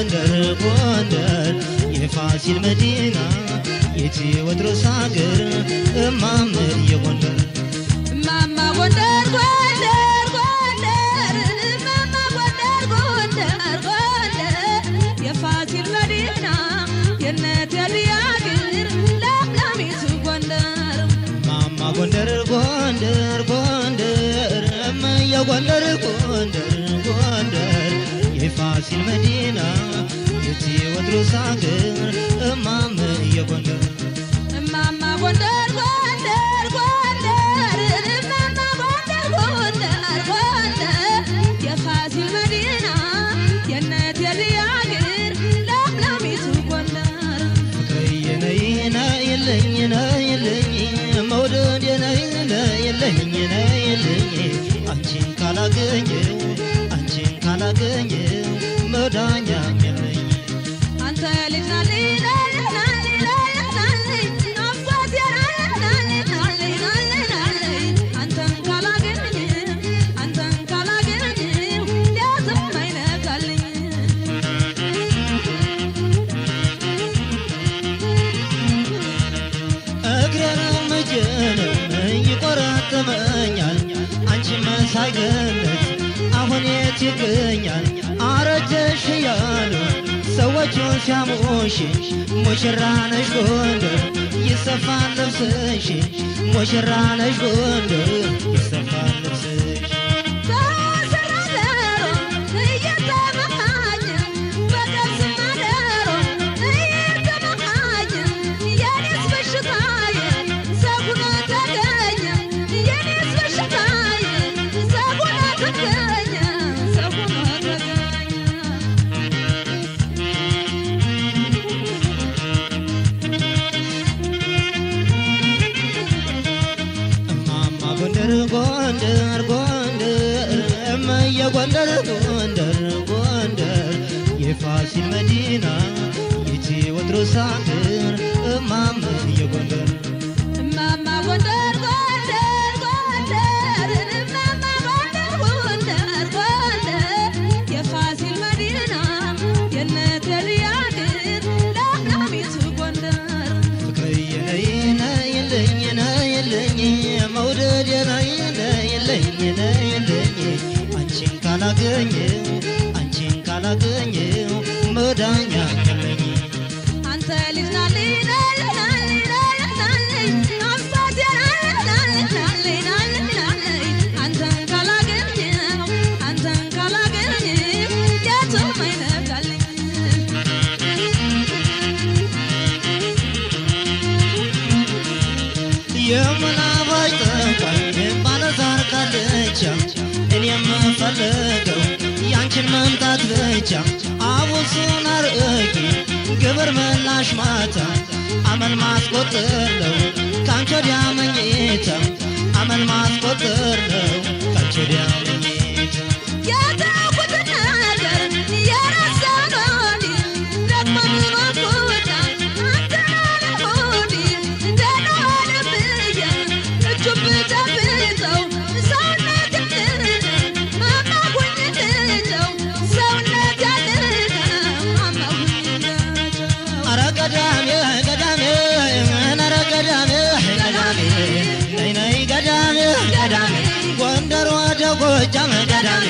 ጎንደር ጎንደር የፋሲል መዲና የቴዎድሮስ ሀገር እማማ የጎንደር እማማ ጎንደር ጎንደር ጎንደር እማማ ጎንደር ጎንደር ጎንደር የፋሲል መዲና የእነት ያድያግር ለምለሚቱ ጎንደር እማማ ጎንደር ጎንደር ጎንደር የጎንደር ጎንደር ጎንደር የፋሲል መዲና የቴዎድሮስ ሀገር እማማ የጎንደር እማማ ጎንደር ጎንደር ጎንደር እማማ ጎንደር ጎንደር ጎንደር የፋሲል መዲና የእነት ያድያግር ለምለሚቱ ጎንደር ፍቅርዬ ነይ ነይልኝ ነይልኝ መውደዴ ነይ ነይልኝ ነይልኝ አንቺን ካላገኘው መዳኛ የለኝ አንተ ልጅ አንተን ካላገኝ ሊያዝም አይነጋልኝ እግሬንም እጄንም ይቆረጥመኛል አንቺ መሳይ ገነት አሁን የት ይገኛል አረጀሽ እያሉ ሰዎቹን ሲያሙሽ ሙሽራ ነሽ ጎንደር ይሰፋል ልብስሽ ሙሽራ ነሽ ጎንደር ይሰፋል ልብስሽ በሰራደሮ እየተመካኝ በቀስማደሮ እየተመካኝ የኔስ በሽታዬ ሰጉነ ተገኘ የኔስ በሽታዬ ሰጉነ ተገኘ ሰጉነ ተገኘ እማማ ጎንደር ጎንደር ጎንደር የጎንደር ጎንደር ጎንደር የፋሲል መዲና የቴዎድሮስ ሀገር እማማ የጎንደር እማማ ጎንደር ጎንደር ጎንደር እማማ ጎንደር ጎንደር ጎንደር የፋሲል መዲና የእነት ያድያግር ለምለሚቱ ጎንደር ፍቅርዬ ነይ ነይልኝ ነይልኝ መውደዴ ነይ ነይልኝ ነይልኝ አንቺን ካላገኘው መዳኛ የለኝ አንተ ልጅ ናልኝ አባቴ ናልኝ አንተን ካላገኘው የትም አይነጋልኝ የምናባይ ጠንቋይ ባለዛር ካለቻ እኔ የምፈልገው ያንቺን መምጣት ብቻ አቡሱን አርቂ ግብር መላሽ ማታ አመል ማስቆጥር ነው ካንቺ ወዲያ መኝታ አመል ማስቆጥር ነው ካንቺ ወዲያ መኝታ የተውኩትን ነገር የረሳሁት ደግሞ ምኖርኩት አንተን አለሁት ደህና ዋል ብዬ እጁን ብጨብጠው ሰውነቴን አማኩኝ ልጨው ሰውነቴን አማኩኝ ልጨው ኧረ ገዳሜ ገዳሜ ኧረ ገዳሜ ገዳሜ ነይ ነይ ገዳሜ ገዳሜ ጎንደር ወደ ጎጃም ገዳሜ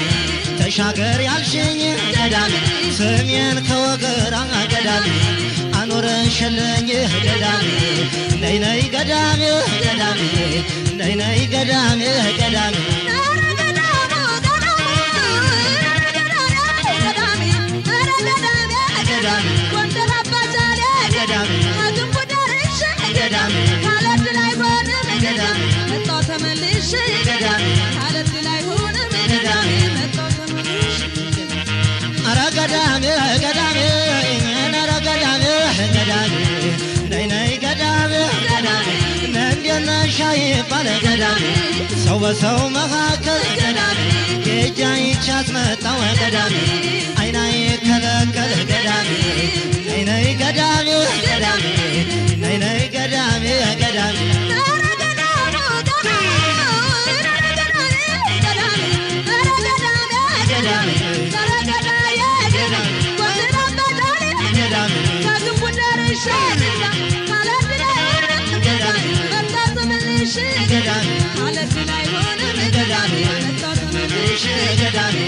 ተሻገር ያልሽኝ ገዳሜ ስሜን ከወገራ ገዳሜ አኖረሽልኝ ገዳሜ ነይ ነይ ገዳሜ ገዳሜ ነይ ነይ ገዳሜ ገዳሜ ገዳሜ ጎንደር አባጃሌ ገዳሜ ከግንቡ ደርሼ ገዳሜ ካለድ ላይ ሆንም ገዳሜ መጣሁ ተመልሼ ገዳሜ ካለድ ላይ ሆንም ገዳሜ መጣሁ ተመልሼ ኧረ ገዳሜ ገዳሜ ኧረ ገዳሜ ገዳሜ ነይ ነይ ገዳሜ ገዳሜ እንዴት ነሽ አይባል ገዳሜ ሰው በሰው መካከል ገዳሜ ጌጃ ይቻት መጣሁ ገዳሜ አይና ይከለከል ገዳሜ ነይ ነይ ገዳሜ ገዳሜ ነይ ነይ ገዳሜ ገዳሜ ገዳሜ ደርሼ ልግባ ካለድል አይሆንም ገዳሜ መጣሁ ተመልሼ ገዳሜ ካለድል አይሆንም ገዳሜ መጣሁ ተመልሼ ገዳሜ